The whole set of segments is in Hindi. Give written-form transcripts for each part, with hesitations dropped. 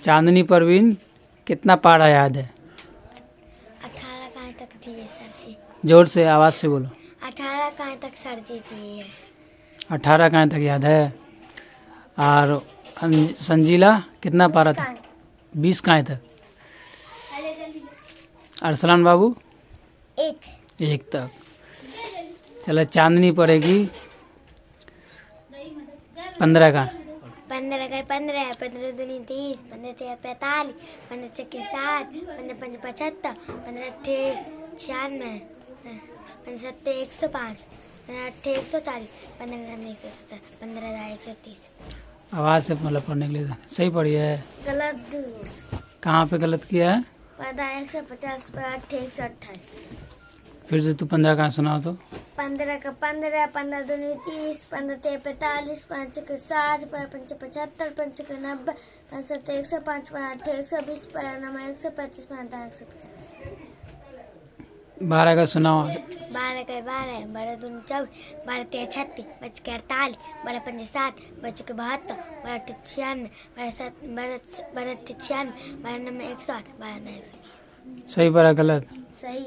चांदनी परवीन कितना पढ़ा याद है? 18 कहाँ तक थी ये सर जी? जोर से आवाज़ से बोलो। 18 कहाँ तक सर जी थी ये? 18 कहाँ तक याद है? और संजीला कितना पारा था? 20 कहाँ तक? अरसलान बाबू 1 तक। चलो चांदनी पड़ेगी 15 का। 15 का 15 15 दूनी 30 15 तेरह 45 15 चक्के 60 15 पंच 75 15 अट्ठे 96 15 सत्ते 105 15 अट्ठे 140 15 नवे 170 15 हज़ार 130। आवाज़ से मतलब पढ़ने के लिए सही पढ़ी है। गलत। कहाँ पे गलत किया है? 150 पर अट्ठे 128। फिर से तू 15 कहाँ सुनाओ तो। 15 का 15 15 दूनी 30 15 तेरह 45 5 चक्के 60 पंच 75 5 चक्के 90 5 सत्ते 105 5 अट्ठे 120 5 नवे 135 5 150। 12 का सुनाओ। 12 का 12 12 दूनी 24 12 तेरह 36 बच के 48 12 पंजे 60 बच के 72 12 अट्ठे 96 12 अट्ठे 96 12 नवे 108 12 120। सही पढ़ा गलत? सही।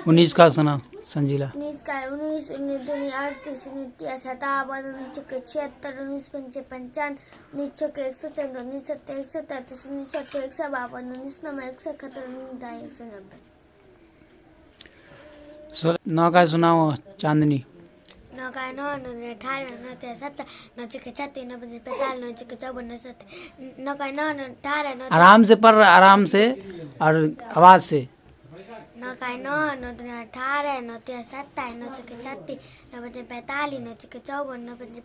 19 का सुना संजीला। 19 का 19 19 दूनी 38 19 57 19 चक्के 76 19 पंचे 55 19 चक्के 114 19 सत्ते 133 19 अट्ठे 152 19 नवे 171 19 दाएं 190। 9 का सुनाओ चांदनी। 9 का 9 9 18 9 तेरह 17 9 चक्के 36 9 पंजे 45 9 चक्के 54 9 7 9 का 9 9 18 9 आराम से पढ़, आराम से और आवाज़ से। 9 का 9 9 दूनी 18 9 तेरह 27 9 चक्के 36 9 पंजे 45 9 चक्के 54 9 पंजे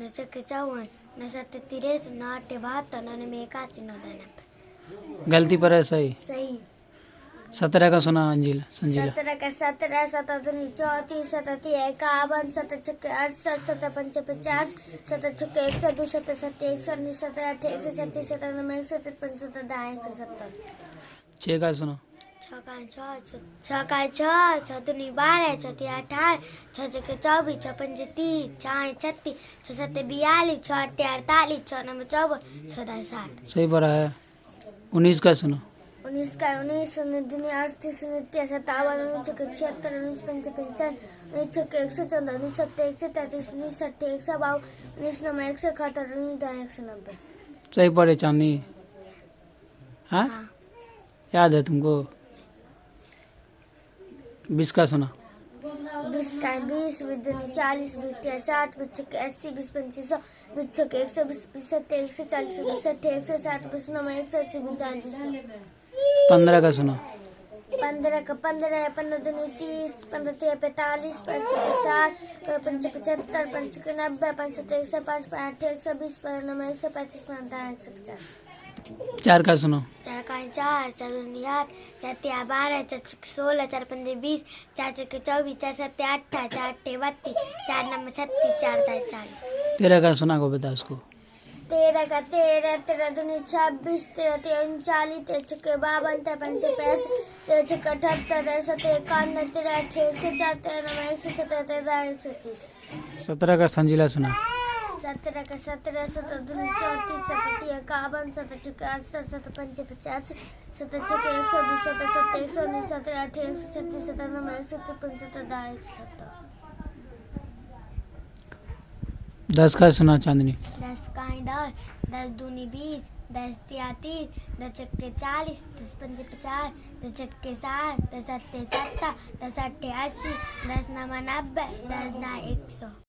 9 चक्के 54 9 सत्ते 63 9 अट्ठे 72 9 नवे 81 9 दाएं 90। गलती पर है सही। सही। 17 का सुना अंजीला संजीला। 17 का 17 7 दूनी 34 7 तेरह 51 7 चक्के 68 7 पंचे 50 7 चक्के 102 7 सत्ते 119 7 अट्ठे 136 7 नवे 153 7 दाएं 170। 6 का सुनो। 6 का 6 6 दूनी 12 6 तेरह 18 6 चक्के 24 6 पंजे 30 6 36 6 सत्ते 42 6 अट्ठे 48 6 नवे 54 6 दाएं 60। सही पढ़ा है। 19 का सुनो। 19 का 19 19 दूनी 38 19 57 19 चक्के 76 19 पंचे 55 19 चक्के 114 19 सत्ते 133 19 अट्ठे 152 19 नवे 171 19 दाएं 190। सही पढ़े चांदनी। हाँ हाँ। याद है तुमको। 20 का सुना। 20 का 20 20 दूनी 40 20 तेरह 60 20 चक्के 80 20 पंचे 100 20 चक्के 120 20 सत्ते 140 20 अट्ठे 160 20 नवे 180 20 दाएं 100। 15 का सुना। 15 का 15 15 दूनी 30 15 तेरह 45 5 चक्के 60 5 पंचे 75 5 चक्के 90 5 सत्ते 105 5 अट्ठे 120 5 नवे 135 5 दाएं 150। 4 का सुनो। 4 का 4 4 दूनी 8 4 तेरह 12 4 चक्के 16 4 पंजे 20 4 चक्के 24 4 सत्ते 28 4 अट्ठे 32 4 नवे 36 4 दाएं 40। 13 का सुना को बता उसको। 13 का 13 13 दूनी 26 13 तेरह 39 13 चक्के 52 13 पंचे 65 13 चक्के 78 13 सत्ते 51 13 अट्ठे 104 13 नवे 170 13 दाएं 130। 17 का संजीला सुना। 17 का 17 7 दूनी 34 7 तेरह 51 7 चक्के 68 7 पंचे 50 7 चक्के 120 7 सत्ते 119 17 अट्ठे 136 17 नवे 153 17 दाएं 170। 10 का सुना चांदनी। 10 का 10 10 दूनी 20 10 तेरह 30 10 चक्के 40 10 पंजे 50 10 चक्के 60 10 अट्ठे 70 10 अट्ठे 80 10 नवा 90 10 दाएं 100।